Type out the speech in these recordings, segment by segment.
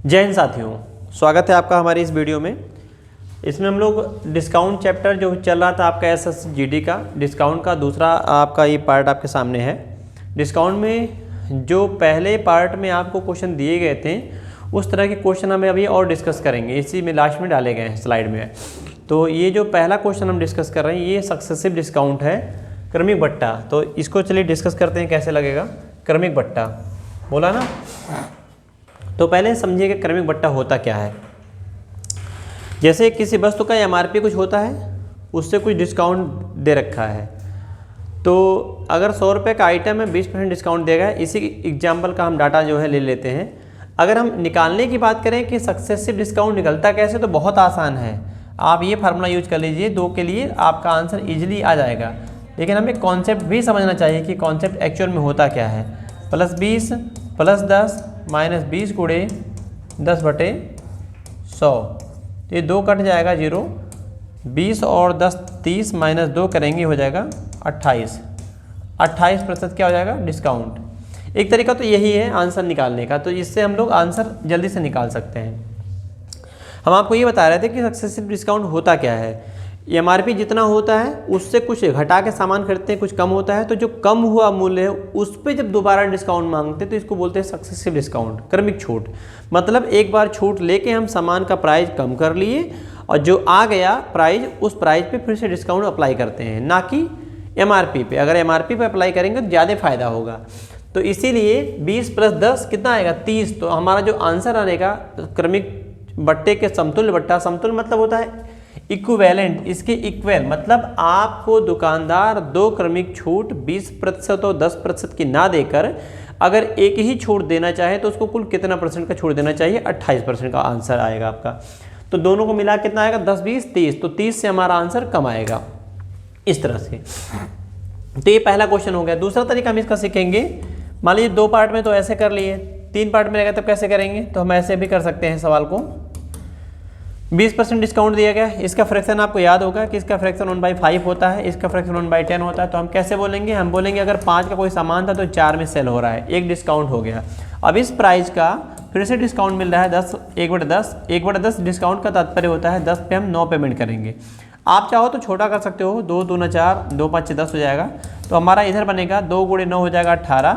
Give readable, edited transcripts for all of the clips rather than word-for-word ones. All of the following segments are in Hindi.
जय हिंद साथियों, स्वागत है आपका हमारी इस वीडियो में। इसमें हम लोग डिस्काउंट चैप्टर जो चल रहा था आपका SSGD का, डिस्काउंट का दूसरा आपका ये पार्ट आपके सामने है। डिस्काउंट में जो पहले पार्ट में आपको क्वेश्चन दिए गए थे उस तरह के क्वेश्चन हमें अभी और डिस्कस करेंगे, इसी में लास्ट में डाले गए हैं स्लाइड में। तो ये जो पहला क्वेश्चन हम डिस्कस कर रहे हैं ये सक्सेसिव डिस्काउंट है, क्रमिक बट्टा। तो इसको चलिए डिस्कस करते हैं कैसे लगेगा। क्रमिक बट्टा बोला ना, तो पहले समझिए कि क्रमिक बट्टा होता क्या है। जैसे किसी वस्तु का MRP कुछ होता है, उससे कुछ डिस्काउंट दे रखा है, तो अगर 100 रुपये का आइटम है 20% डिस्काउंट देगा। इसी एग्जाम्पल का हम डाटा जो है ले लेते हैं। अगर हम निकालने की बात करें कि सक्सेसिव डिस्काउंट निकलता कैसे, तो बहुत आसान है। आप ये फार्मूला यूज कर लीजिए, 2 के लिए आपका आंसर ईजिली आ जाएगा। लेकिन हमें कॉन्सेप्ट भी समझना चाहिए कि कॉन्सेप्ट एक्चुअल में होता क्या है। +20 + 10 -20 गुणे 10/100, तो ये 2 कट जाएगा 0। 20 और 10 30 -2 करेंगे हो जाएगा 28। 28% क्या हो जाएगा डिस्काउंट। एक तरीका तो यही है आंसर निकालने का, तो इससे हम लोग आंसर जल्दी से निकाल सकते हैं। हम आपको ये बता रहे थे कि सक्सेसिव डिस्काउंट होता क्या है। MRP जितना होता है उससे कुछ घटा के सामान खरीदते हैं, कुछ कम होता है, तो जो कम हुआ मूल्य है उस पर जब दोबारा डिस्काउंट मांगते हैं तो इसको बोलते हैं सक्सेसिव डिस्काउंट, क्रमिक छूट। मतलब एक बार छूट लेके हम सामान का प्राइस कम कर लिए और जो आ गया प्राइस उस प्राइस पे फिर से डिस्काउंट अप्लाई करते हैं, ना कि MRP पे। अगर MRP पे अप्लाई करेंगे तो ज़्यादा फायदा होगा। तो इसीलिए 20 + 10 कितना आएगा 30। तो हमारा जो आंसर आएगा क्रमिक बट्टे के समतुल्य बट्टा, समतुल्य मतलब होता है इक्विवेलेंट, इसके इक्वल, मतलब आपको दुकानदार 2 क्रमिक छूट 20% और 10% की ना देकर अगर एक ही छूट देना चाहे तो उसको कुल कितना % का छूट देना चाहिए, 28% का आंसर आएगा आपका। तो दोनों को मिला कितना आएगा 10 20 30, तो 30 से हमारा आंसर कम आएगा इस तरह से। तो ये पहला क्वेश्चन हो गया। दूसरा तरीका हम इसका सीखेंगे। मान लीजिए 2 पार्ट में तो ऐसे कर लिए, 3 पार्ट में रहेगा तब कैसे करेंगे, तो हम ऐसे भी कर सकते हैं सवाल को। 20% डिस्काउंट दिया गया, इसका फ्रैक्शन आपको याद होगा कि इसका फ्रैक्शन 1/5 होता है, इसका फ्रैक्शन 1/10 होता है। तो हम कैसे बोलेंगे, हम बोलेंगे अगर 5 का कोई सामान था तो 4 में सेल हो रहा है, 1 डिस्काउंट हो गया। अब इस प्राइस का फिर से डिस्काउंट मिल रहा है 10, 1/10। 1/10 डिस्काउंट का तात्पर्य होता है 10 पे हम 9 पेमेंट करेंगे। आप चाहो तो छोटा कर सकते हो, 2 दूना 4, 2 5 10 हो जाएगा। तो हमारा इधर बनेगा 2 × 9 हो जाएगा 18,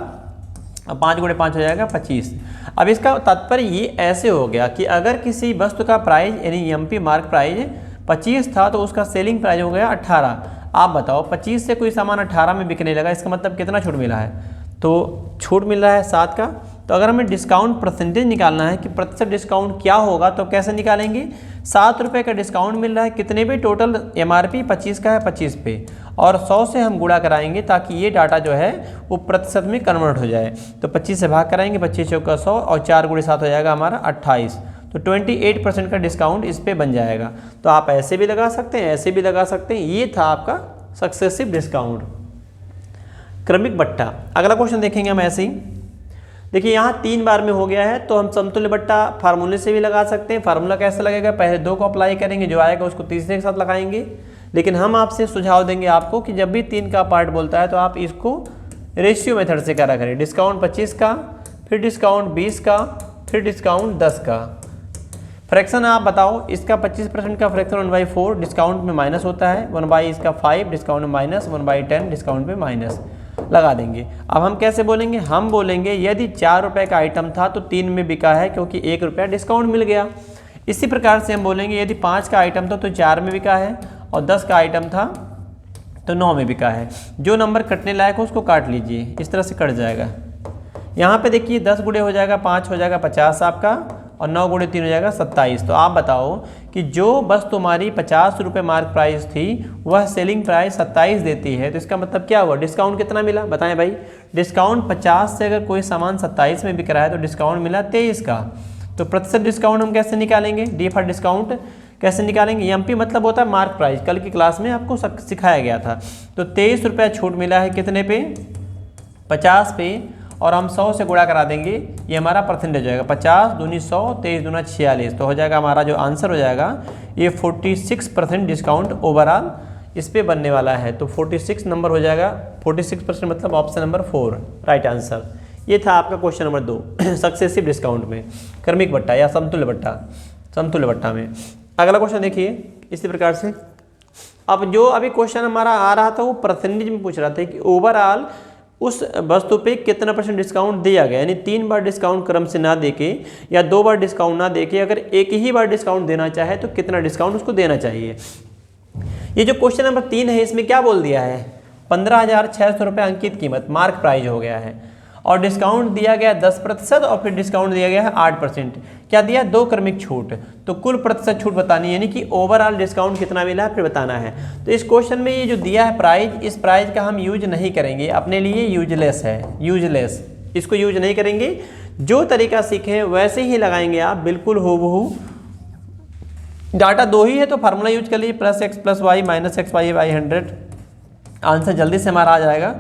5 × 5 हो जाएगा 25। अब इसका तात्पर्य ये ऐसे हो गया कि अगर किसी वस्तु का प्राइस यानी MP मार्क प्राइस 25 था तो उसका सेलिंग प्राइस हो गया 18। आप बताओ 25 से कोई सामान 18 में बिकने लगा, इसका मतलब कितना छूट मिला है, तो छूट मिल रहा है 7 का। तो अगर हमें डिस्काउंट परसेंटेज निकालना है कि प्रतिशत डिस्काउंट क्या होगा, तो कैसे निकालेंगे। 7 रुपये का डिस्काउंट मिल रहा है, कितने पे, टोटल MRP 25 का है 25 पे, और 100 से हम गुणा कराएंगे ताकि ये डाटा जो है वो प्रतिशत में कन्वर्ट हो जाए। तो 25 से भाग कराएंगे, 25 चौका 100 और 4 × 7 हो जाएगा हमारा 28। तो 28% का डिस्काउंट इस पे बन जाएगा। तो आप ऐसे भी लगा सकते हैं, ऐसे भी लगा सकते हैं। ये था आपका सक्सेसिव डिस्काउंट, क्रमिक बट्टा। अगला क्वेश्चन देखेंगे हम ऐसे ही। देखिए यहाँ 3 बार में हो गया है, तो हम समतुल्य बट्टा फार्मूले से भी लगा सकते हैं। फार्मूला कैसे लगेगा, पहले 2 को अप्लाई करेंगे, जो आएगा उसको तीसरे के साथ लगाएंगे। लेकिन हम आपसे सुझाव देंगे आपको कि जब भी 3 का पार्ट बोलता है तो आप इसको रेशियो मेथड से करा करें। डिस्काउंट 25 का, फिर डिस्काउंट 20 का, फिर डिस्काउंट 10 का। फ्रैक्शन आप बताओ, इसका 25% का फ्रैक्शन 1/4 डिस्काउंट में माइनस होता है, 1/5 डिस्काउंट में माइनस, 1/10 डिस्काउंट में माइनस लगा देंगे। अब हम कैसे बोलेंगे, हम बोलेंगे यदि 4 रुपये का आइटम था तो 3 में बिका है क्योंकि 1 रुपया डिस्काउंट मिल गया। इसी प्रकार से हम बोलेंगे यदि 5 का आइटम था तो 4 में बिका है, और 10 का आइटम था तो 9 में बिका है। जो नंबर कटने लायक हो उसको काट लीजिए, इस तरह से कट जाएगा। यहाँ पे देखिए 10 गुणे हो जाएगा 5 हो जाएगा 50 आपका, और 9 × 3 हो जाएगा 27। तो आप बताओ कि जो वस्तु हमारी 50 रुपये मार्क प्राइस थी वह सेलिंग प्राइस 27 देती है, तो इसका मतलब क्या हुआ, डिस्काउंट कितना मिला बताएं भाई। डिस्काउंट 50 से अगर कोई सामान 27 में बिक रहा है तो डिस्काउंट मिला 23 का। तो प्रतिशत डिस्काउंट हम कैसे निकालेंगे, D फॉर डिस्काउंट कैसे निकालेंगे। MP मतलब होता है मार्क प्राइस, कल की क्लास में आपको सिखाया गया था। तो 23 रुपया छूट मिला है कितने पे, 50 पे, और हम 100 से गुणा करा देंगे, ये हमारा परसेंटेज हो जाएगा। 50 दूनी 100, 23 दूना 46, तो हो जाएगा हमारा जो आंसर हो जाएगा ये 46% डिस्काउंट ओवरऑल इस पे बनने वाला है। तो 46 नंबर हो जाएगा, 46% मतलब ऑप्शन नंबर 4 राइट आंसर। ये था आपका क्वेश्चन नंबर 2 सक्सेसिव डिस्काउंट में, क्रमिक भट्टा या समतुल्य भट्टा में। अगला क्वेश्चन देखिए इसी प्रकार से। अब जो अभी क्वेश्चन हमारा आ रहा था वो परसेंटेज में पूछ रहा था कि ओवरऑल उस वस्तु पे कितना % डिस्काउंट दिया गया, यानी 3 बार डिस्काउंट क्रम से ना देके या 2 बार डिस्काउंट ना देके अगर एक ही बार डिस्काउंट देना चाहे तो कितना डिस्काउंट उसको देना चाहिए। ये जो क्वेश्चन नंबर 3 है इसमें क्या बोल दिया है, 15,600 रुपये अंकित कीमत मार्क प्राइज हो गया है और डिस्काउंट दिया गया 10% और फिर डिस्काउंट दिया गया है 8%। क्या दिया, 2 क्रमिक छूट, तो कुल प्रतिशत छूट बतानी है, यानी कि ओवरऑल डिस्काउंट कितना मिला है फिर बताना है। तो इस क्वेश्चन में ये जो दिया है प्राइज, इस प्राइज का हम यूज नहीं करेंगे, अपने लिए यूजलेस है, यूजलेस, इसको यूज नहीं करेंगे। जो तरीका सीखे वैसे ही लगाएंगे आप, बिल्कुल हूबहू। डाटा 2 ही है तो फार्मूला यूज कर लीजिए, +x + y - xy/100, आंसर जल्दी से हमारा आ जाएगा।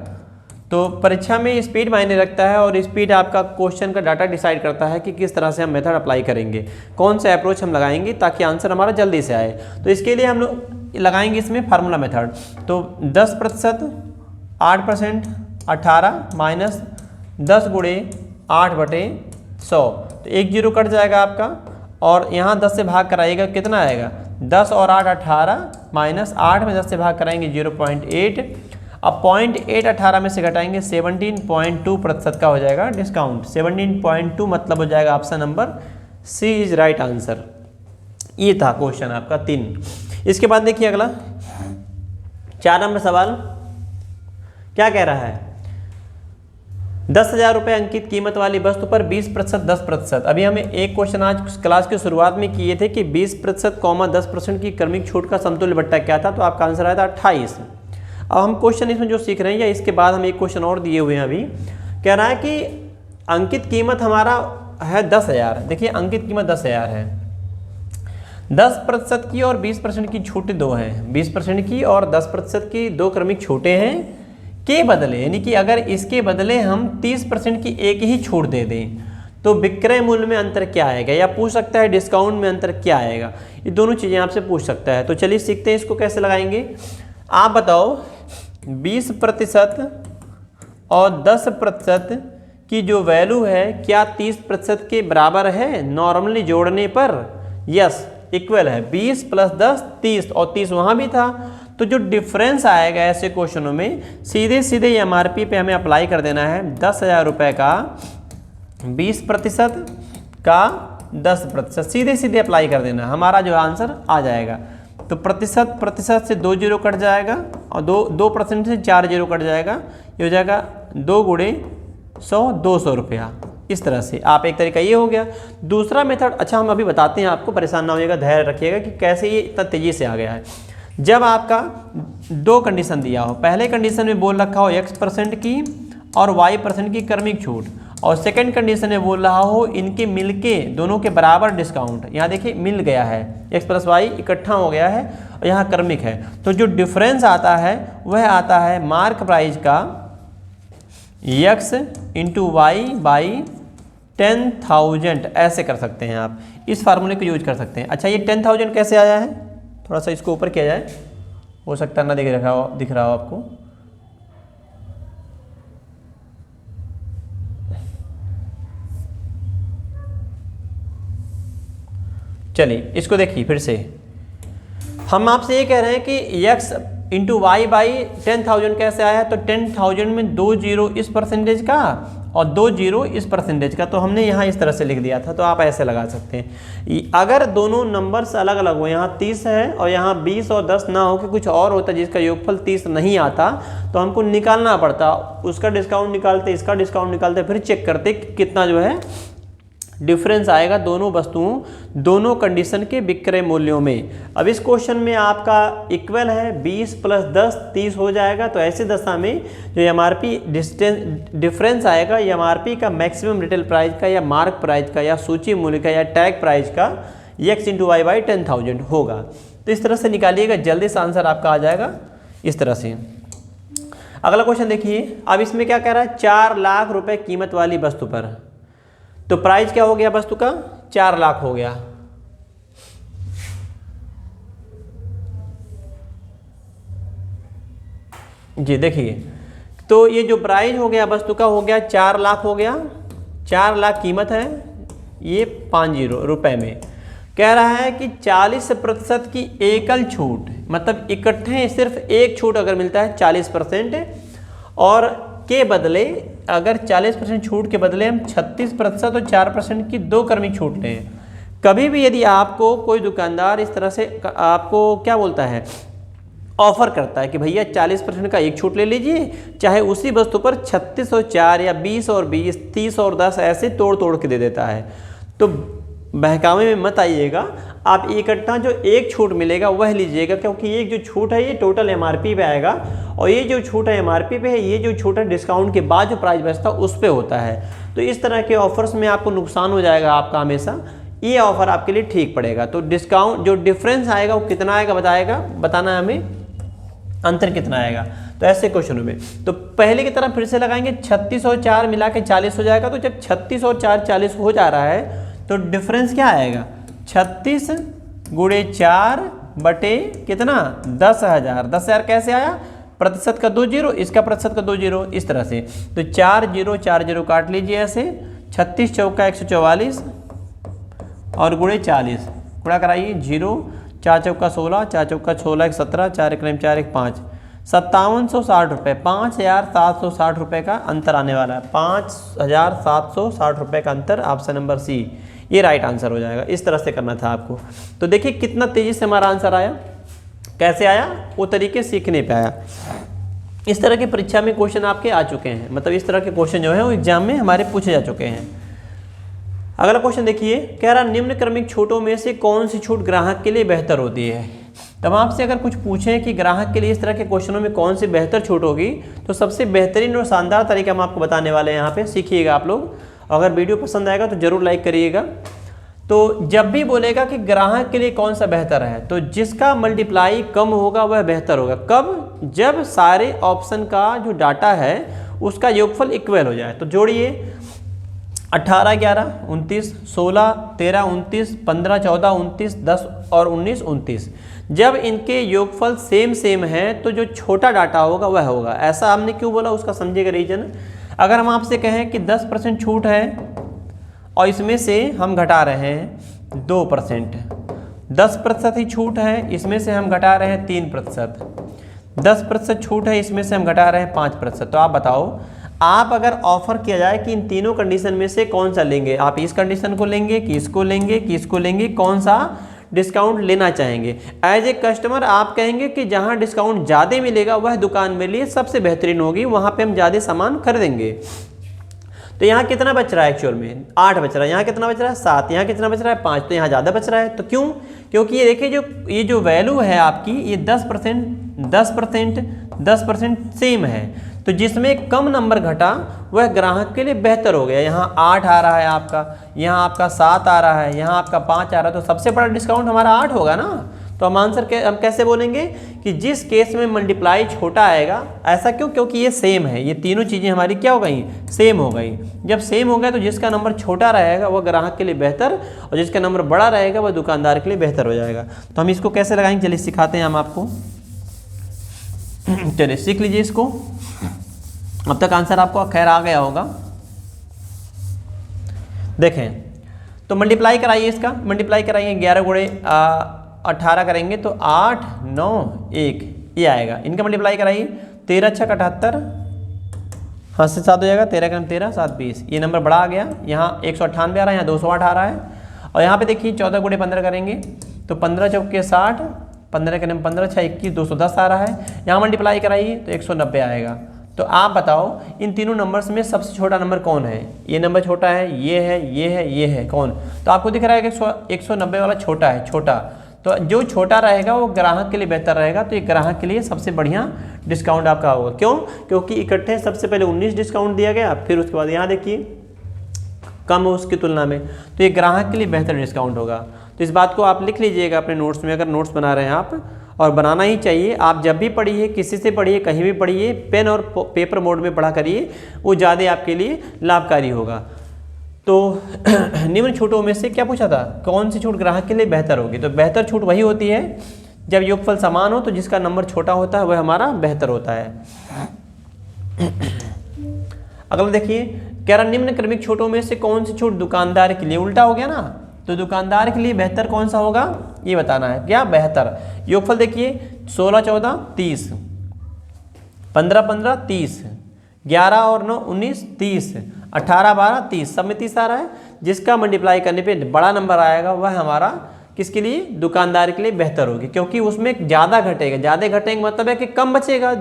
तो परीक्षा में स्पीड मायने रखता है और स्पीड आपका क्वेश्चन का डाटा डिसाइड करता है कि किस तरह से हम मेथड अप्लाई करेंगे, कौन सा अप्रोच हम लगाएंगे ताकि आंसर हमारा जल्दी से आए। तो इसके लिए हम लोग लगाएंगे इसमें फार्मूला मेथड। तो 10%, 8%, 18 माइनस 10 × 8/100, तो 1 0 कट जाएगा आपका और यहाँ 10 से भाग कराइएगा, कितना आएगा, 10 और 8 18 माइनस 8 में 10 से भाग कराएंगे 0.8। अब 0.8 18 में से घटाएंगे 17.2% का हो जाएगा डिस्काउंट। 17.2 मतलब हो जाएगा option number C is right answer. ये था क्वेश्चन आपका 3। इसके बाद देखिए अगला 4 नंबर सवाल क्या कह रहा है, 10,000 रुपये अंकित कीमत वाली वस्तु पर 20% 10%। अभी हमें एक क्वेश्चन आज क्लास की शुरुआत में किए थे कि 20% 10% की क्रमिक छूट का समतुल्य भट्टा क्या था, तो आपका आंसर आया था 28। अब हम क्वेश्चन इसमें जो सीख रहे हैं या इसके बाद हम एक क्वेश्चन और दिए हुए हैं अभी, कह रहा है कि अंकित कीमत हमारा है 10,000। देखिए अंकित कीमत 10,000 है, 10% की और 20% की छूटें 2 हैं, 20% की और 10% की 2 क्रमिक छूटें हैं के बदले, यानी कि अगर इसके बदले हम 30% की एक ही छूट दे दें तो विक्रय मूल्य में अंतर क्या आएगा, या पूछ सकता है डिस्काउंट में अंतर क्या आएगा। ये दोनों चीज़ें आपसे पूछ सकता है। तो चलिए सीखते हैं इसको कैसे लगाएंगे। आप बताओ 20% और 10% की जो वैल्यू है क्या 30% के बराबर है नॉर्मली जोड़ने पर, यस इक्वल है। 20 + 10 30 और 30 वहाँ भी था। तो जो डिफरेंस आएगा ऐसे क्वेश्चनों में सीधे सीधे MRP पे हमें अप्लाई कर देना है। 10,000 रुपये का 20% का 10%, सीधे सीधे अप्लाई कर देना, हमारा जो आंसर आ जाएगा। तो प्रतिशत से 2 0 कट जाएगा और 2% से 4 0 कट जाएगा, ये हो जाएगा 2 × 100 200 रुपया। इस तरह से आप एक तरीका ये हो गया। दूसरा मेथड, अच्छा हम अभी बताते हैं आपको, परेशान ना होइएगा, धैर्य रखिएगा कि कैसे ये इतना तेज़ी से आ गया है। जब आपका 2 कंडीशन दिया हो, पहले कंडीशन में बोल रखा हो x% की और y% की क्रमिक छूट, और सेकंड कंडीशन में बोल रहा हो इनके मिलके दोनों के बराबर डिस्काउंट। यहाँ देखिए मिल गया है, x + y इकट्ठा हो गया है और यहाँ क्रमिक है, तो जो डिफरेंस आता है वह आता है मार्क प्राइस का x × y/10,000। ऐसे कर सकते हैं आप, इस फार्मूले को यूज कर सकते हैं। अच्छा ये 10,000 कैसे आया है, थोड़ा सा इसको ऊपर किया जाए, हो सकता है ना दिख रहा हो आपको। चलिए इसको देखिए फिर से, हम आपसे ये कह रहे हैं कि x × y/10,000 कैसे आया है। तो 10,000 में 2 0 इस परसेंटेज का और 2 0 इस परसेंटेज का, तो हमने यहाँ इस तरह से लिख दिया था। तो आप ऐसे लगा सकते हैं। अगर दोनों नंबर्स अलग अलग हो, यहाँ 30 है और यहाँ 20 और 10 ना हो कि कुछ और होता जिसका योगफल 30 नहीं आता, तो हमको निकालना पड़ता, उसका डिस्काउंट निकालते, इसका डिस्काउंट निकालते, फिर चेक करते कितना जो है डिफरेंस आएगा दोनों वस्तुओं, दोनों कंडीशन के विक्रय मूल्यों में। अब इस क्वेश्चन में आपका इक्वल है, 20 + 10 30 हो जाएगा। तो ऐसे दशा में जो MRP डिफरेंस आएगा, MRP का मैक्सिमम रिटेल प्राइस का या मार्क प्राइस का या सूची मूल्य का या टैग प्राइस का x × y/10,000 होगा। तो इस तरह से निकालिएगा, जल्दी से आंसर आपका आ जाएगा इस तरह से। अगला क्वेश्चन देखिए, अब इसमें क्या कह रहा है, 4 लाख रुपए कीमत वाली वस्तु पर, तो प्राइस क्या हो गया वस्तु का, 4 लाख हो गया। जी देखिए तो ये जो प्राइस हो गया वस्तु का हो गया 4 लाख हो गया, 4 लाख कीमत है, ये 50 रुपये में। कह रहा है कि 40% की एकल छूट, मतलब इकट्ठे सिर्फ एक छूट अगर मिलता है 40% और के बदले अगर 40% छूट के बदले हम 36% और 4% की 2 क्रमिक छूट लें। कभी भी यदि आपको कोई दुकानदार इस तरह से आपको क्या बोलता है, ऑफर करता है कि भैया 40% का एक छूट ले लीजिए, चाहे उसी वस्तु पर 36 और 4 या 20 और 20, 30 और 10 ऐसे तोड़ तोड़ के दे देता है। तो बहकावे में मत आइएगा, आप इकट्ठा जो एक छूट मिलेगा वह लीजिएगा, क्योंकि एक जो छूट है ये टोटल एमआरपी पे आएगा और ये जो छूट है एमआरपी पे है, ये जो छूट है डिस्काउंट के बाद जो प्राइस बचता है उस पे होता है। तो इस तरह के ऑफर्स में आपको नुकसान हो जाएगा आपका हमेशा, ये ऑफर आपके लिए ठीक पड़ेगा। तो डिस्काउंट जो डिफरेंस आएगा वो कितना आएगा बताना है हमें, अंतर कितना आएगा। तो ऐसे क्वेश्चनों में तो पहले की तरह फिर से लगाएंगे, 36 और 4 मिला के 40 हो जाएगा। तो जब 36 और 4 40 हो जा रहा है तो डिफरेंस क्या आएगा, 36 गुणे 4 बटे कितना 10,000। 10,000 कैसे आया, प्रतिशत का 2 जीरो, इसका प्रतिशत का 2 जीरो, इस तरह से। तो 4 जीरो काट लीजिए ऐसे, 36 चौका 144 और गुणे 40 गुणा कराइए, 0 4 चौका 16, 4 चौका 16 17, 4 एक 4 एक 5, 5760 रुपये, 5,760 रुपये का अंतर आने वाला है। 5,760 रुपये का अंतर, ऑप्शन नंबर सी ये राइट आंसर हो जाएगा। इस तरह से करना था आपको। तो देखिए कितना तेजी से हमारा आंसर आया, कैसे आया, वो तरीके सीखने पे आया। इस तरह की परीक्षा में क्वेश्चन आपके आ चुके हैं, मतलब इस तरह के क्वेश्चन जो है वो एग्जाम में हमारे पूछे जा चुके हैं। अगला क्वेश्चन देखिए, कह रहा निम्न क्रमिक छूटों में से कौन सी छूट ग्राहक के लिए बेहतर होती है। तब आपसे अगर कुछ पूछें कि ग्राहक के लिए इस तरह के क्वेश्चनों में कौन सी बेहतर छूट होगी, तो सबसे बेहतरीन और शानदार तरीका हम आपको बताने वाले हैं। यहाँ पे सीखिएगा आप लोग। अगर वीडियो पसंद आएगा तो जरूर लाइक करिएगा। तो जब भी बोलेगा कि ग्राहक के लिए कौन सा बेहतर है, तो जिसका मल्टीप्लाई कम होगा वह बेहतर होगा। कब, जब सारे ऑप्शन का जो डाटा है उसका योगफल इक्वल हो जाए। तो जोड़िए, 18 11 29, 16 13 29, 15 14 29, 10 और 19 29। जब इनके योगफल सेम है तो जो छोटा डाटा होगा वह होगा। ऐसा हमने क्यों बोला उसका समझिएगा रीजन। अगर हम आपसे कहें कि 10% छूट है और इसमें से हम घटा रहे हैं 2%, 10% ही छूट है, इसमें से हम घटा रहे हैं 3%, 10% छूट है, इसमें से हम घटा रहे हैं 5%। तो आप बताओ, आप अगर ऑफर किया जाए कि इन तीनों कंडीशन में से कौन सा लेंगे, आप इस कंडीशन को लेंगे कि इसको लेंगे कि इसको लेंगे, कौन सा डिस्काउंट लेना चाहेंगे। एज ए कस्टमर आप कहेंगे कि जहां डिस्काउंट ज़्यादा मिलेगा वह दुकान मेरे लिए सबसे बेहतरीन होगी, वहां पे हम ज़्यादा सामान खरीदेंगे। तो यहाँ कितना बच रहा है, एक्चुअल में 8 बच रहा है, यहाँ कितना बच रहा है 7, यहाँ कितना बच रहा है 5, तो यहाँ ज़्यादा बच रहा है। तो क्यों, क्योंकि ये देखिए ये जो वैल्यू है आपकी, ये 10% सेम है। तो जिसमें कम नंबर घटा वह ग्राहक के लिए बेहतर हो गया। यहाँ 8 आ रहा है आपका, यहाँ आपका 7 आ रहा है, यहाँ आपका 5 आ रहा है, तो सबसे बड़ा डिस्काउंट हमारा 8 होगा ना। तो हम आंसर हम कैसे बोलेंगे कि जिस केस में मल्टीप्लाई छोटा आएगा, ऐसा क्यों, क्योंकि ये सेम है, ये तीनों चीज़ें हमारी क्या हो गई, सेम हो गई। जब सेम हो गया तो जिसका नंबर छोटा रहेगा वह ग्राहक के लिए बेहतर, और जिसका नंबर बड़ा रहेगा वह दुकानदार के लिए बेहतर हो जाएगा। तो हम इसको कैसे लगाएंगे, चलिए सिखाते हैं हम आपको। चलिए सीख लीजिए इसको। अब तक आंसर आपको खैर आ गया होगा। देखें, तो मल्टीप्लाई कराइए, इसका मल्टीप्लाई कराइए, 11 गुणे 18 करेंगे तो 8 9 1 ये आएगा। इनका मल्टीप्लाई कराइए, 13 6 78, हाँ से 7 हो जाएगा, 13 का 13 7 20, ये नंबर बड़ा आ गया। यहाँ 198 आ रहा है, यहाँ 208 आ रहा है। और यहाँ पे देखिए 14 गुणे 15 करेंगे तो 15 चौके 60, 15 के 15 6 21 210 आ रहा है। यहाँ मल्टीप्लाई कराइए तो 190 आएगा। तो आप बताओ इन तीनों नंबर्स में सबसे छोटा नंबर कौन है। ये नंबर छोटा है, ये है, ये है, ये है, कौन। तो आपको दिख रहा है कि 190 वाला छोटा है, छोटा। तो जो छोटा रहेगा वो ग्राहक के लिए बेहतर रहेगा। तो ये ग्राहक के लिए सबसे बढ़िया डिस्काउंट आपका होगा। क्यों, क्योंकि इकट्ठे सबसे पहले 19 डिस्काउंट दिया गया, फिर उसके बाद यहाँ देखिए कम है उसकी तुलना में, तो ये ग्राहक के लिए बेहतर डिस्काउंट होगा। तो इस बात को आप लिख लीजिएगा अपने नोट्स में, अगर नोट्स बना रहे हैं आप, और बनाना ही चाहिए। आप जब भी पढ़िए, किसी से पढ़िए, कहीं भी पढ़िए, पेन और पेपर मोड में पढ़ा करिए, वो ज़्यादा आपके लिए लाभकारी होगा। तो निम्न छूटों में से क्या पूछा था, कौन सी छूट ग्राहक के लिए बेहतर होगी। तो बेहतर छूट वही होती है जब योगफल समान हो, तो जिसका नंबर छोटा होता है वह हमारा बेहतर होता है। अगला देखिए, कह रहा निम्न क्रमिक छूटों में से कौन सी छूट दुकानदार के लिए, उल्टा हो गया ना, तो दुकानदार के लिए बेहतर कौन सा होगा ये बताना है। क्या बेहतर, योगफल देखिए 16 14 30, 15 15 30, 11 और 9 19 30, 18 12 30, सब में 30 आ रहा है। जिसका मल्टीप्लाई करने पे बड़ा नंबर आएगा वह हमारा किसके लिए, दुकानदार के लिए बेहतर होगी, क्योंकि उसमें ज़्यादा घटेगा। ज़्यादा घटेंगे मतलब है कि कम बचेगा,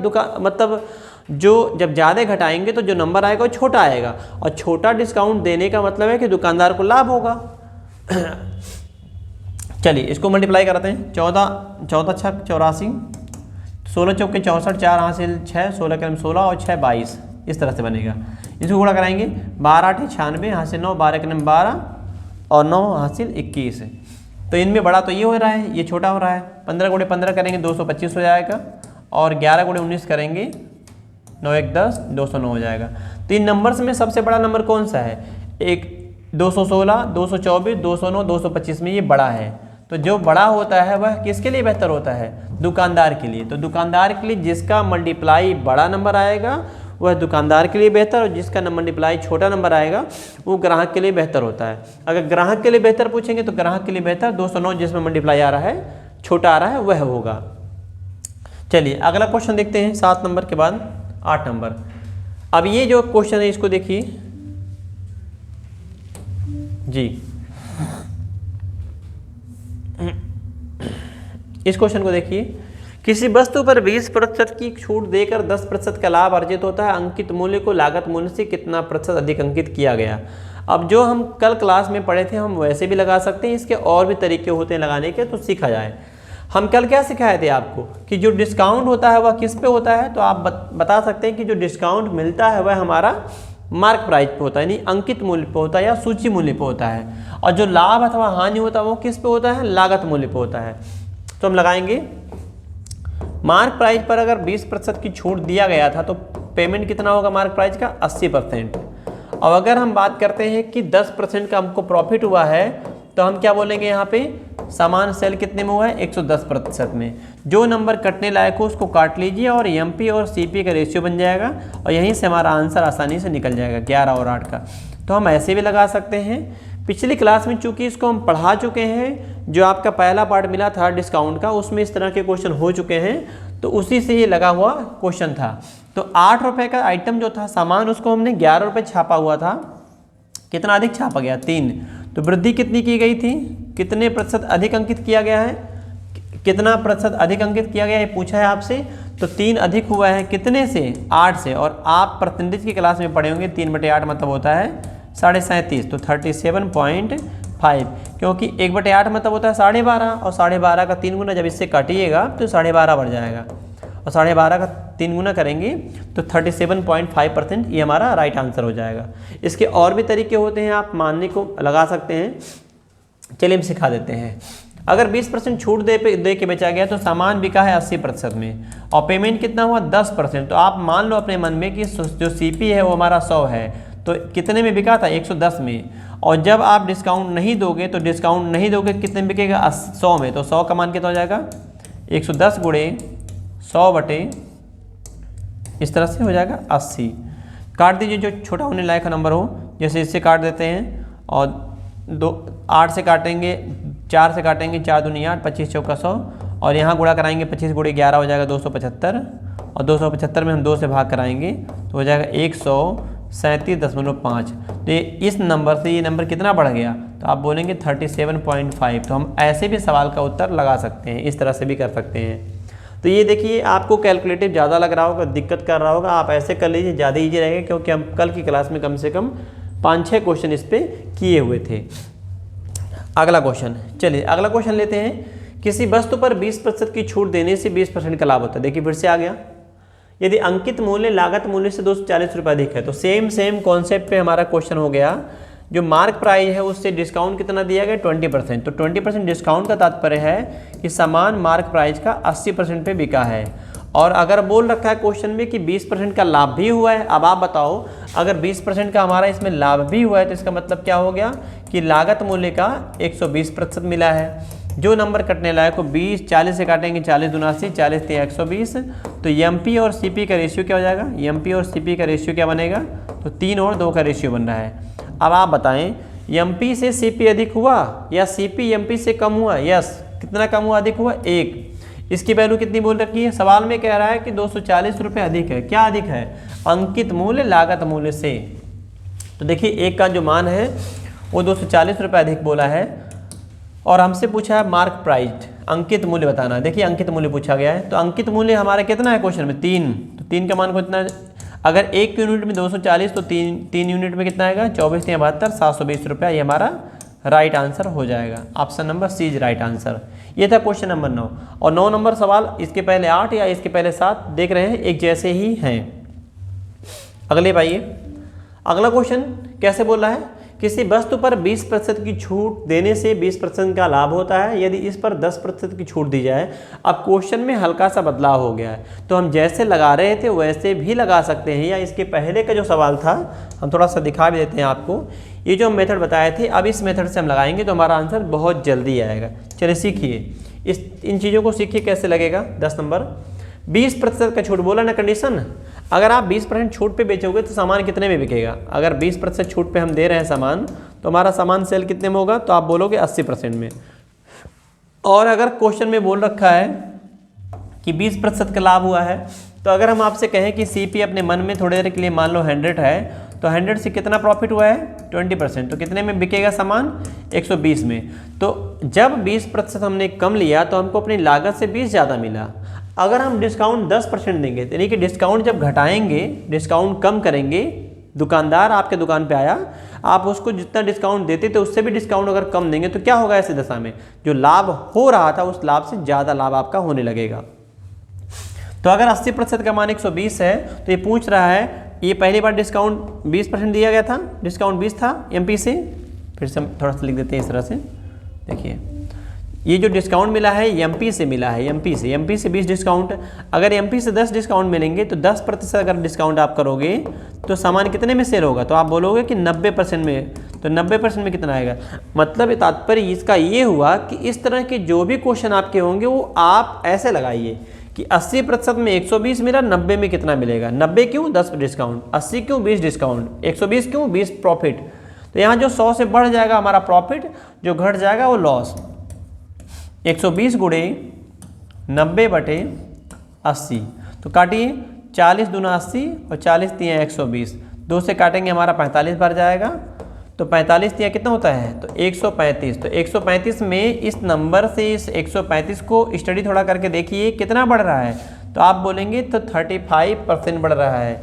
मतलब जो जब ज़्यादा घटाएंगे तो जो नंबर आएगा वो छोटा आएगा, और छोटा डिस्काउंट देने का मतलब है कि दुकानदार को लाभ होगा। चलिए इसको मल्टीप्लाई कराते हैं। 14 14 छक 84, 16 चौके 64, 4 हासिल 6, 16 कलम 16 और 6 22, इस तरह से बनेगा। इसको गुणा कराएंगे, 12 8 96 हासिल 9, 12 कलम 12 और 9 हासिल 21। तो इनमें बड़ा तो ये हो रहा है, ये छोटा हो रहा है। 15 गुणे 15 करेंगे 225 हो जाएगा, और 11 गुणे 19 करेंगे 9 1 10, 209 हो जाएगा। तो इन नंबर्स में सबसे बड़ा नंबर कौन सा है, एक 216, 224, 209, 225 में ये बड़ा है। तो जो बड़ा होता है वह किसके लिए बेहतर होता है, दुकानदार के लिए। तो दुकानदार के लिए जिसका मल्टीप्लाई बड़ा नंबर आएगा वह दुकानदार के लिए बेहतर, और जिसका मल्टीप्लाई छोटा नंबर आएगा वो ग्राहक के लिए बेहतर होता है। अगर ग्राहक के लिए बेहतर पूछेंगे तो ग्राहक के लिए बेहतर 209 जिसमें मल्टीप्लाई आ रहा है छोटा आ रहा है वह होगा। चलिए अगला क्वेश्चन देखते हैं, 7 नंबर के बाद 8 नंबर। अब ये जो क्वेश्चन है इसको देखिए जी, इस क्वेश्चन को देखिए, किसी वस्तु पर 20% की छूट देकर 10% का लाभ अर्जित होता है, अंकित मूल्य को लागत मूल्य से कितना प्रतिशत अधिक अंकित किया गया। अब जो हम कल क्लास में पढ़े थे हम वैसे भी लगा सकते हैं, इसके और भी तरीके होते हैं लगाने के, तो सीखा जाए। हम कल क्या सिखाए थे आपको कि जो डिस्काउंट होता है वह किस पे होता है, तो आप बता सकते हैं कि जो डिस्काउंट मिलता है वह हमारा मार्क प्राइस पे होता है, यानी अंकित मूल्य पे होता है या सूची मूल्य पे होता है, और जो लाभ अथवा हानि होता है वो किस पे होता है, लागत मूल्य पे होता है। तो हम लगाएंगे, मार्क प्राइस पर अगर 20% की छूट दिया गया था तो पेमेंट कितना होगा मार्क प्राइस का, 80%। और अगर हम बात करते हैं कि 10% का हमको प्रॉफिट हुआ है तो हम क्या बोलेंगे, यहाँ पे सामान सेल कितने में हुआ है, 110% में। जो नंबर कटने लायक हो उसको काट लीजिए और एमपी और सीपी का रेशियो बन जाएगा, और यहीं से हमारा आंसर आसानी से निकल जाएगा 11 और 8 का। तो हम ऐसे भी लगा सकते हैं। पिछली क्लास में चूंकि इसको हम पढ़ा चुके हैं, जो आपका पहला पार्ट मिला था डिस्काउंट का उसमें इस तरह के क्वेश्चन हो चुके हैं, तो उसी से ये लगा हुआ क्वेश्चन था। तो 8 रुपये का आइटम जो था सामान, उसको हमने 11 रुपये छापा हुआ था, कितना अधिक छापा गया, 3। तो वृद्धि कितनी की गई थी, कितने प्रतिशत अधिक अंकित किया गया है, कितना प्रतिशत अधिक अंकित किया गया है पूछा है आपसे। तो 3 अधिक हुआ है कितने से, 8 से, और आप प्रतिनिधित्व की क्लास में पढ़े होंगे 3/8 मतलब होता है 37.5, तो 37.5, क्योंकि 1/8 मतलब होता है 12.5, और 12.5 का 3 गुना जब इससे काटिएगा तो 12.5 बढ़ जाएगा, और 12.5 का 3 गुना करेंगे तो 37.5% ये हमारा राइट आंसर हो जाएगा। इसके और भी तरीके होते हैं, आप मानने को लगा सकते हैं। चलिए हम सिखा देते हैं। अगर 20% छूट दे के बेचा गया तो सामान बिका है 80% में, और पेमेंट कितना हुआ 10%। तो आप मान लो अपने मन में कि जो सीपी है वो हमारा 100 है, तो कितने में बिका था, 110 में। और जब आप डिस्काउंट नहीं दोगे तो डिस्काउंट नहीं दोगे कितने में बिकेगा, 100 में। तो 100 का मान कितना हो जाएगा, 110 गुणे 100 बटे इस तरह से हो जाएगा 80। काट दीजिए जो छोटा होने लायक नंबर हो, जैसे इससे काट देते हैं, और 8 से काटेंगे, 4 से काटेंगे, 4 दूनी 8, 25 चौका 100, और यहाँ गुणा कराएंगे 25 गुणे 11 हो जाएगा 275, और 275 में हम 2 से भाग कराएंगे तो हो जाएगा 137.5। तो ये इस नंबर से ये नंबर कितना बढ़ गया, तो आप बोलेंगे 37.5। तो हम ऐसे भी सवाल का उत्तर लगा सकते हैं, इस तरह से भी कर सकते हैं। तो ये देखिए आपको कैलकुलेटिव ज़्यादा लग रहा होगा, दिक्कत कर रहा होगा, आप ऐसे कर लीजिए, ज़्यादा ईजी रहेगा, क्योंकि हम कल की क्लास में कम से कम 5-6 क्वेश्चन इस पर किए हुए थे। अगला क्वेश्चन, चलिए अगला क्वेश्चन लेते हैं। किसी वस्तु पर 20% की छूट देने से 20% का लाभ होता है। देखिए फिर से आ गया, यदि अंकित मूल्य लागत मूल्य से 240 रुपये अधिक है, तो सेम कॉन्सेप्ट पे हमारा क्वेश्चन हो गया। जो मार्क प्राइस है उससे डिस्काउंट कितना दिया गया, 20%। तो 20% डिस्काउंट का तात्पर्य है कि सामान मार्क प्राइस का 80% पे बिका है। और अगर बोल रखा है क्वेश्चन में कि 20% का लाभ भी हुआ है, अब आप बताओ अगर 20% का हमारा इसमें लाभ भी हुआ है तो इसका मतलब क्या हो गया कि लागत मूल्य का 120% मिला है। जो नंबर कटने लायक को 20 40 से काटेंगे 40 दूना 80, 40 3 120। तो एमपी और सीपी का रेशियो क्या हो जाएगा, एमपी और सीपी का रेशियो क्या बनेगा, तो 3 और 2 का रेशियो बन रहा है। अब आप बताएं एमपी से सीपी अधिक हुआ या सीपी एमपी से कम हुआ। यस, कितना कम हुआ, अधिक हुआ 1। इसकी वैल्यू कितनी बोल रखी है, सवाल में कह रहा है कि 240 रुपये अधिक है। क्या अधिक है, अंकित मूल्य लागत मूल्य से। तो देखिए 1 का जो मान है वो 240 रुपये अधिक बोला है और हमसे पूछा है मार्क प्राइस, अंकित मूल्य बताना। देखिए अंकित मूल्य पूछा गया है, तो अंकित मूल्य हमारा कितना है क्वेश्चन में 3। तो 3 का मान को इतना, अगर 1 यूनिट में 240 तो 3 यूनिट में कितना आएगा, 24 3 72 720 रुपया। ये हमारा राइट आंसर हो जाएगा। Option number C is right answer. ये था क्वेश्चन नंबर 9। और 9 नंबर सवाल इसके पहले 8 या इसके पहले 7 देख रहे हैं, एक जैसे ही हैं। अगले पाइए, अगला क्वेश्चन कैसे बोल रहा है, किसी वस्तु पर 20% की छूट देने से 20% का लाभ होता है यदि इस पर 10% की छूट दी जाए। अब क्वेश्चन में हल्का सा बदलाव हो गया है, तो हम जैसे लगा रहे थे वैसे भी लगा सकते हैं, या इसके पहले का जो सवाल था हम थोड़ा सा दिखा भी देते हैं आपको। ये जो हम मेथड बताए थे, अब इस मेथड से हम लगाएंगे तो हमारा आंसर बहुत जल्दी आएगा। चलिए सीखिए, इन चीज़ों को सीखिए कैसे लगेगा। 10 नंबर 20% का छूट बोला ना, कंडीशन। अगर आप 20% छूट पे बेचोगे तो सामान कितने में बिकेगा। अगर 20% छूट पे हम दे रहे हैं सामान, तो हमारा सामान सेल कितने में होगा, तो आप बोलोगे 80% में। और अगर क्वेश्चन में बोल रखा है कि 20% का लाभ हुआ है, तो अगर हम आपसे कहें कि सीपी अपने मन में थोड़ी देर के लिए मान लो 100 है, तो 100 से कितना प्रॉफिट हुआ है 20%, तो कितने में बिकेगा सामान 120 में। तो जब 20% हमने कम लिया तो हमको अपनी लागत से 20 ज़्यादा मिला। अगर हम डिस्काउंट 10% देंगे, यानी कि डिस्काउंट जब घटाएंगे, डिस्काउंट कम करेंगे, दुकानदार आपके दुकान पे आया, आप उसको जितना डिस्काउंट देते थे उससे भी डिस्काउंट अगर कम देंगे तो क्या होगा, ऐसी दशा में जो लाभ हो रहा था उस लाभ से ज़्यादा लाभ आपका होने लगेगा। तो अगर 80% का मान 120 है, तो ये पूछ रहा है, ये पहली बार डिस्काउंट 20% दिया गया था, डिस्काउंट 20 था एमपी से। फिर से हम थोड़ा सा लिख देते हैं इस तरह से। देखिए ये जो डिस्काउंट मिला है एमपी से मिला है, एमपी से 20 डिस्काउंट। अगर एमपी से 10 डिस्काउंट मिलेंगे तो 10% अगर डिस्काउंट आप करोगे तो सामान कितने में सेल होगा, तो आप बोलोगे कि 90% में। तो 90% में कितना आएगा, मतलब तात्पर्य इसका ये हुआ कि इस तरह के जो भी क्वेश्चन आपके होंगे वो आप ऐसे लगाइए कि 80% में 120 मिला, 90 में कितना मिलेगा। 90 क्यों, 10 डिस्काउंट, 80 क्यों, 20 डिस्काउंट, 120 क्यों, 20 प्रॉफिट। तो यहाँ जो 100 से बढ़ जाएगा हमारा प्रॉफिट, जो घट जाएगा वो लॉस। 120 गुणे 90/80, तो काटिए 40 दूना 80 और 40 तिया 120, 2 से काटेंगे हमारा 45 बार जाएगा। तो 45 तिया कितना होता है, तो 135। तो 135 में इस नंबर से इस 135 को स्टडी थोड़ा करके देखिए कितना बढ़ रहा है, तो आप बोलेंगे तो 35% बढ़ रहा है।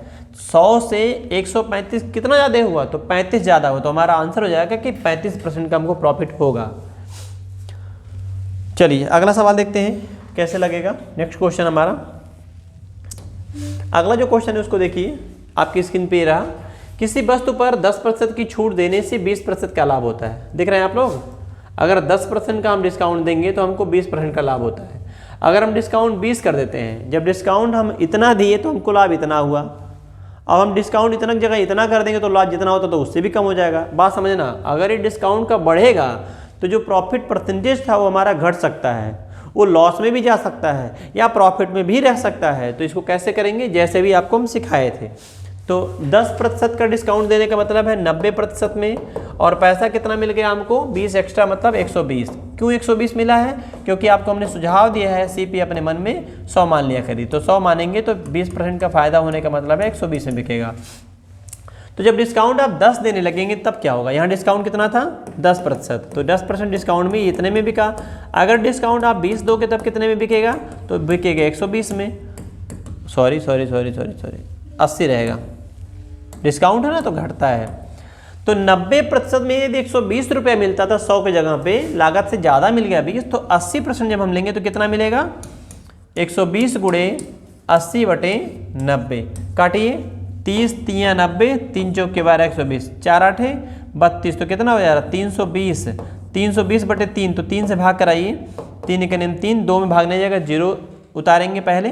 100 से 135 कितना ज़्यादा हुआ, तो 35 ज़्यादा हुआ। तो हमारा आंसर हो जाएगा कि 35% का हमको प्रॉफिट होगा। चलिए अगला सवाल देखते हैं कैसे लगेगा। नेक्स्ट क्वेश्चन हमारा, अगला जो क्वेश्चन है उसको देखिए, आपकी स्क्रीन पे रहा। किसी वस्तु पर 10% की छूट देने से 20% का लाभ होता है। देख रहे हैं आप लोग, अगर 10% का हम डिस्काउंट देंगे तो हमको 20% का लाभ होता है। अगर हम डिस्काउंट 20 कर देते हैं, जब डिस्काउंट हम इतना दिए तो हमको लाभ इतना हुआ। अब हम डिस्काउंट इतना की जगह इतना कर देंगे तो लाभ जितना होता तो उससे भी कम हो जाएगा। बात समझना, अगर ये डिस्काउंट का बढ़ेगा तो जो प्रॉफिट परसेंटेज था वो हमारा घट सकता है, वो लॉस में भी जा सकता है या प्रॉफिट में भी रह सकता है। तो इसको कैसे करेंगे, जैसे भी आपको हम सिखाए थे। तो 10% का डिस्काउंट देने का मतलब है 90% में, और पैसा कितना मिल गया हमको 20 एक्स्ट्रा, मतलब 120। क्यों 120 मिला है, क्योंकि आपको हमने सुझाव दिया है सीपी अपने मन में 100 मान लिया करी, तो 100 मानेंगे तो 20% का फायदा होने का मतलब है 120 में बिकेगा। तो जब डिस्काउंट आप 10 देने लगेंगे तब क्या होगा, यहाँ डिस्काउंट कितना था 10%, तो 10% डिस्काउंट में इतने में बिका। अगर डिस्काउंट आप 20 दोगे तब कितने में बिकेगा, तो बिकेगा 120 में। सॉरी 80 रहेगा, डिस्काउंट है ना तो घटता है। तो 90% में यदि 120 रुपये मिलता था 100 के जगह पे, लागत से ज़्यादा मिल गया 20, तो 80% जब हम लेंगे तो कितना मिलेगा, 120 गुणे 80/90। काटिए 30 तिया 90, 3 चौक के 12 120, 4 8 32, तो कितना हो जा रहा 320। 320/3, तो 3 से भाग कराइए, 3 के 3, 2 में भागने जाएगा 0 उतारेंगे पहले,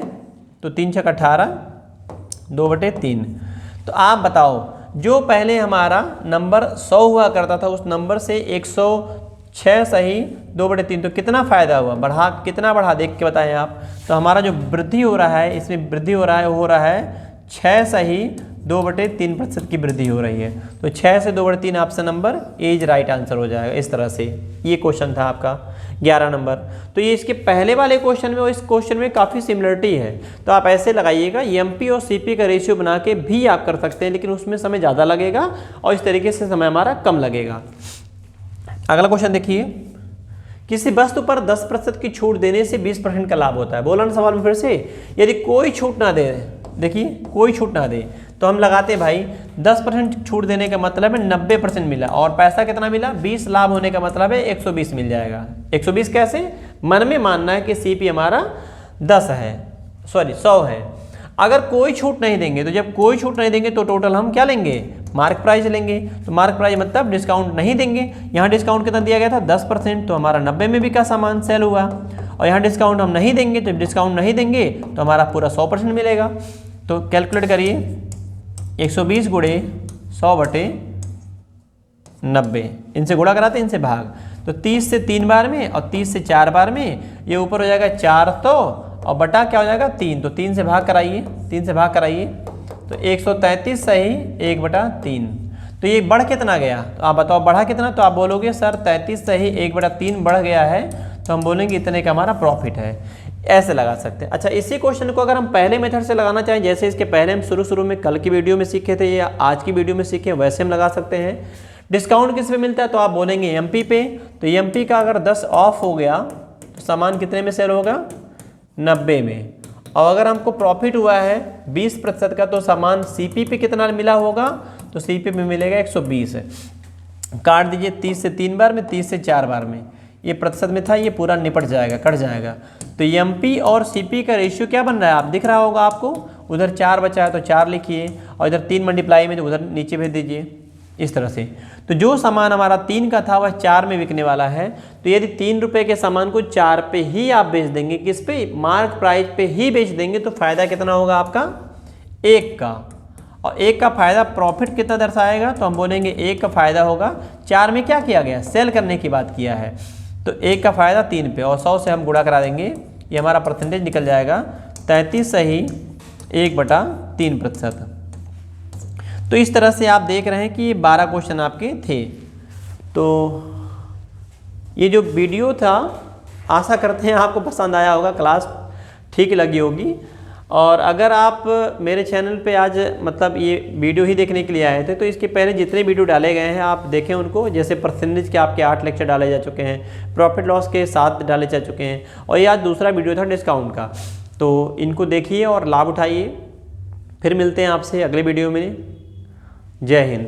तो 3 6 18, 2/3। तो आप बताओ, जो पहले हमारा नंबर 100 हुआ करता था उस नंबर से 100 6 सही 2/3, तो कितना फ़ायदा हुआ, कितना बढ़ा देख के बताएं आप। तो हमारा जो वृद्धि हो रहा है, इसमें वृद्धि हो रहा है 6 सही 2/3% की वृद्धि हो रही है। तो 6 से 2/3 option number A is right answer हो जाएगा। इस तरह से ये क्वेश्चन था आपका 11 नंबर। तो ये इसके पहले वाले क्वेश्चन में और इस क्वेश्चन में काफ़ी सिमिलरिटी है, तो आप ऐसे लगाइएगा। एमपी और सीपी का रेशियो बना के भी आप कर सकते हैं, लेकिन उसमें समय ज़्यादा लगेगा और इस तरीके से समय हमारा कम लगेगा। अगला क्वेश्चन देखिए, किसी वस्तु पर 10% की छूट देने से 20% का लाभ होता है। बोला ना सवाल में फिर से, यदि कोई छूट ना दे, देखिए कोई छूट ना दे, तो हम लगाते हैं भाई 10% छूट देने का मतलब है 90% मिला, और पैसा कितना मिला 20, लाभ होने का मतलब है 120 मिल जाएगा। 120 कैसे, मन में मानना है कि सीपी हमारा 10 है, सॉरी 100 है। अगर कोई छूट नहीं देंगे, तो जब कोई छूट नहीं देंगे तो टोटल हम क्या लेंगे, मार्क प्राइस लेंगे। तो मार्क प्राइस मतलब डिस्काउंट नहीं देंगे। यहाँ डिस्काउंट कितना दिया गया था 10%, तो हमारा 90 में भी का सामान सेल हुआ। और यहाँ डिस्काउंट हम नहीं देंगे, तो डिस्काउंट नहीं देंगे तो हमारा पूरा 100% मिलेगा। तो कैलकुलेट करिए, 120 गुणे 100/90, इनसे गुणा कराते हैं, इनसे भाग। तो 30 से 3 बार में और 30 से 4 बार में, ये ऊपर हो जाएगा 400 और बटा क्या हो जाएगा 3, तो 3 से भाग कराइए, 3 से भाग कराइए, तो 133 सही 1/3। तो ये बढ़ कितना गया, तो आप बताओ बढ़ा कितना, तो आप बोलोगे सर 33 सही 1/3 बढ़ गया है, तो हम बोलेंगे इतने का हमारा प्रॉफिट है। ऐसे लगा सकते हैं। अच्छा, इसी क्वेश्चन को अगर हम पहले मेथड से लगाना चाहें, जैसे इसके पहले हम शुरू में कल की वीडियो में सीखे थे या आज की वीडियो में सीखे, वैसे हम लगा सकते हैं। डिस्काउंट किस पे मिलता है, तो आप बोलेंगे एमपी पे। तो एमपी का अगर 10 ऑफ हो गया तो सामान कितने में सेल होगा, 90 में। और अगर हमको प्रॉफिट हुआ है 20% का, तो सामान सीपी पे कितना मिला होगा, तो सीपी पे मिलेगा 120। काट दीजिए 30 से 3 बार में, 30 से 4 बार में, ये प्रतिशत में था, ये पूरा निपट जाएगा, कट जाएगा। तो एमपी और सीपी का रेशियो क्या बन रहा है, आप दिख रहा होगा आपको, उधर 4 बचा है तो 4 लिखिए, और इधर 3 मल्टीप्लाई में तो उधर नीचे भेज दीजिए, इस तरह से। तो जो सामान हमारा 3 का था वह 4 में बिकने वाला है। तो यदि 3 रुपये के सामान को 4 पे ही आप बेच देंगे, किस पे, मार्क प्राइस पे ही बेच देंगे, तो फायदा कितना होगा आपका 1 का। और 1 का फायदा प्रॉफिट कितना दर्शाएगा, तो हम बोलेंगे 1 का फायदा होगा, 4 में क्या किया गया, सेल करने की बात किया है, तो 1 का फायदा 3 पे, और 100 से हम गुणा करा देंगे, ये हमारा परसेंटेज निकल जाएगा 33 सही 1/3%। तो इस तरह से आप देख रहे हैं कि ये 12 क्वेश्चन आपके थे। तो ये जो वीडियो था, आशा करते हैं आपको पसंद आया होगा, क्लास ठीक लगी होगी। और अगर आप मेरे चैनल पे आज मतलब ये वीडियो ही देखने के लिए आए थे, तो इसके पहले जितने वीडियो डाले गए हैं आप देखें उनको। जैसे परसेंटेज के आपके 8 लेक्चर डाले जा चुके हैं, प्रॉफिट लॉस के 7 डाले जा चुके हैं, और ये आज दूसरा वीडियो था डिस्काउंट का। तो इनको देखिए और लाभ उठाइए। फिर मिलते हैं आपसे अगले वीडियो में। जय हिंद।